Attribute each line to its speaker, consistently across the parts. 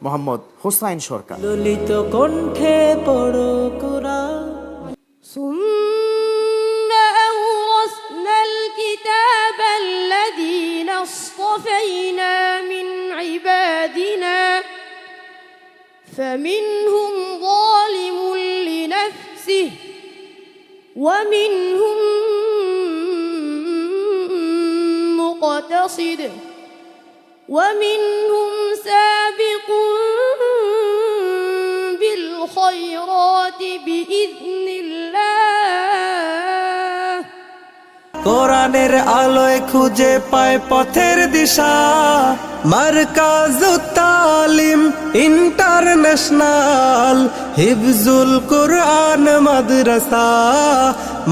Speaker 1: মোহাম্মদ হোসাইন সরকার।
Speaker 2: ললিত কণ্ঠে পড়ো কুরআন।
Speaker 3: সুম্মা আওরাসনাল কিতাবাল্লাযীনা ইসতাফাইনা মিন ইবাদিনা ফামিনহুম যালিমুন লিনাফসিহি ওয়া মিনহুম মুকতাসিদ ومنهم سابق بالخيرات بإذن الله
Speaker 2: কোরআনের আলোয় খুঁজে পায় পথের দিশা, মারকাজুত তালিম ইন্টারন্যাশনাল হিফজুল কুরআন মাদ্রাসা,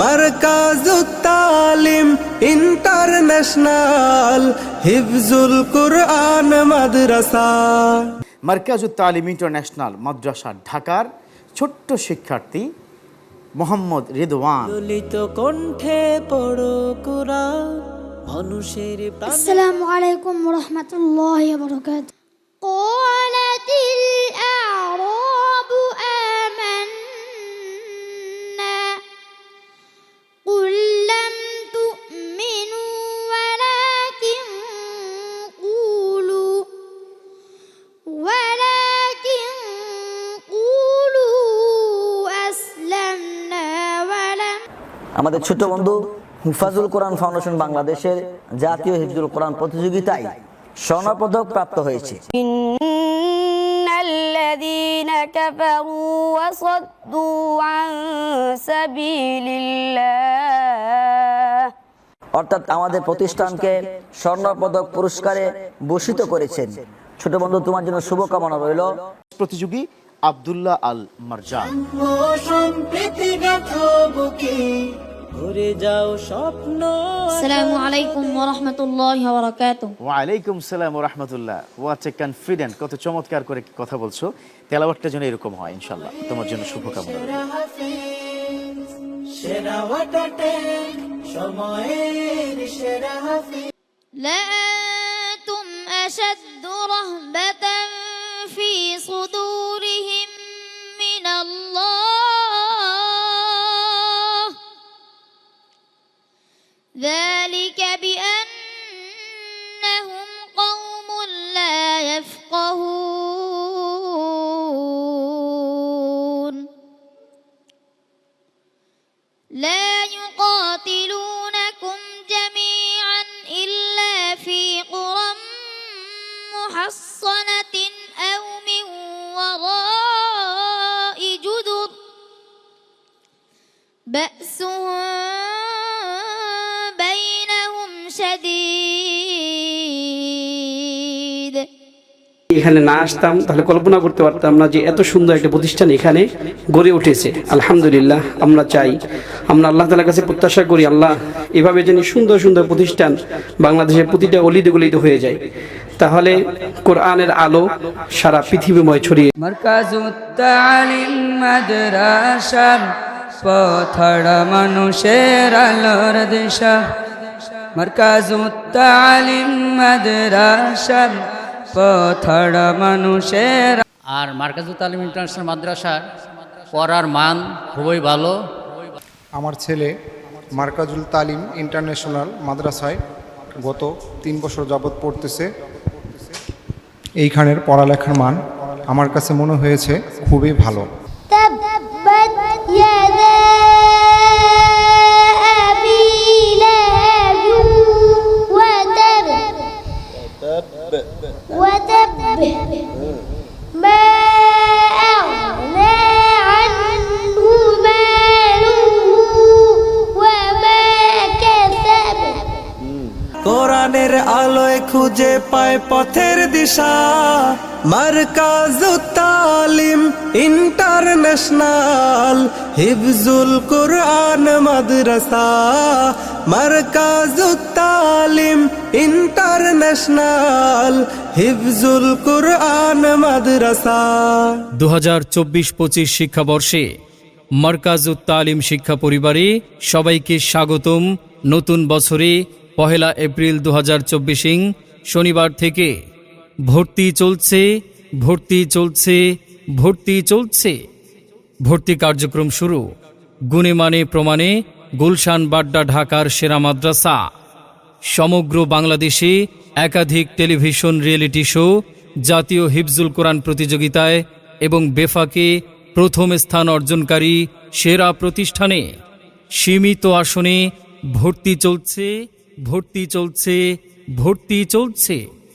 Speaker 2: মারকাজুত তালিম ইন্টারন্যাশনাল হিফজুল কুরআন মাদ্রাসা।
Speaker 1: মারকাজুত তালিম ইন্টারন্যাশনাল মাদ্রাসা ঢাকার ছোট্ট শিক্ষার্থী মোহাম্মদ রিদওয়ান।
Speaker 2: ললিত কণ্ঠে পড়ো কুরআন, মানুষের প্রাণ।
Speaker 4: السلام عليكم ورحمة الله وبركاته. قالت الأعراب آمنا قل لم تؤمنوا ولكن قولوا أسلمنا ولم।
Speaker 5: আমাদের ছোট বন্ধু হিফাজুল কোরআন ফাউন্ডেশন বাংলাদেশের জাতীয় হিফজুল কোরআন প্রতিযোগিতায় স্বর্ণপদক প্রাপ্ত হয়েছে।
Speaker 3: ইন্নাল্লাযীনা কাফারু ওয়া সাদ্দু আন সাবিলিল্লাহ,
Speaker 5: অর্থাৎ আমাদের প্রতিষ্ঠানকে স্বর্ণপদক পুরস্কারে ভূষিত করেছেন। ছোট বন্ধু, তোমার জন্য শুভকামনা রইল।
Speaker 1: প্রতিযোগী আব্দুল্লাহ আল মারজান।
Speaker 2: সম্প্রীতি গাথো বুকে ভরে যাও স্বপ্ন।
Speaker 4: السلام عليكم ورحمة الله وبركاته.
Speaker 1: ওয়ালাইকুম সালাম ওয়া রাহমাতুল্লাহ। হোয়াট এ কনফিডেন্ট, কত চমৎকার করে কথা বলছো। তেলাওয়াতটা যেন এরকম হয় ইনশাআল্লাহ। তোমার জন্য শুভকামনা রইল।
Speaker 2: সেরা ওয়াটাটেক সময়ের সেরা হাফিজ।
Speaker 4: لأنتم أشد رهبة في صدورهم من الله ذلك بأنهم قوم لا يفقهون لا يقاتلونكم جميعا إلا في قرى محصنة أو من وراء جدر بأسهم بينهم شديد।
Speaker 6: এখানে না আসতাম তাহলে কল্পনা করতে পারতাম না যে এত সুন্দর একটা প্রতিষ্ঠান এখানে গড়ে উঠেছে। আলহামদুলিল্লাহ, আমরা চাই, আমরা আল্লাহ তাআলার কাছে প্রত্যাশা করি, আল্লাহ এভাবে যেন সুন্দর সুন্দর প্রতিষ্ঠান বাংলাদেশের প্রতিটা অলিতে গলিতে হয়ে যায়, তাহলে কোরআনের আলো সারা পৃথিবীময় ছড়িয়ে।
Speaker 7: মারকাজুত তালিম মাদ্রাসা পথড়া মানুষের আলোর দিশা, মারকাজুত তালিম মাদ্রাসা পথড়া মানুষের।
Speaker 8: আর মারকাজুত তালিম ইন্টারন্যাশনাল মাদ্রাসার পড়ার মান খুবই ভালো।
Speaker 9: আমার ছেলে মারকাজুল তালিম ইন্টারন্যাশনাল মাদ্রাসায় গত 3 বছর যাবৎ পড়তেছে। এইখানের পড়ালেখার মান আমার কাছে মনে হয়েছে খুবই ভালো।
Speaker 4: تبت يدا أبي لهب وتب ما أغنى عنه ماله وما كسب।
Speaker 2: কোরআনের আলোয় খুঁজে পায় পথের দিশা, মারকাজুত তালিম ইন্টারন্যাশনাল হিফজুল কুরআন মাদ্রাসা, মারকাজুত তালিম ইন্টারন্যাশনাল হিফজুল কুরআন মাদ্রাসা।
Speaker 10: 2024-25 শিক্ষাবর্ষে মারকাজুত তালিম শিক্ষা পরিবারে সবাইকে স্বাগতম। নতুন বছরে 1 এপ্রিল 2024 শনিবার থেকে ভর্তি চলছে ভর্তি চলছে, ভর্তি চলছে। ভর্তি কার্যক্রম শুরু। গুণে মানে প্রমাণে গুলশান বাড্ডা ঢাকার সেরা মাদ্রাসা। সমগ্র বাংলাদেশে একাধিক টেলিভিশন রিয়েলিটি শো, জাতীয় হিফজুল কোরআন প্রতিযোগিতায় এবং বেফাকে প্রথম স্থান অর্জনকারী সেরা প্রতিষ্ঠানে। সীমিত আসনে ভর্তি চলছে, ভর্তি চলছে, ভর্তি চলছে।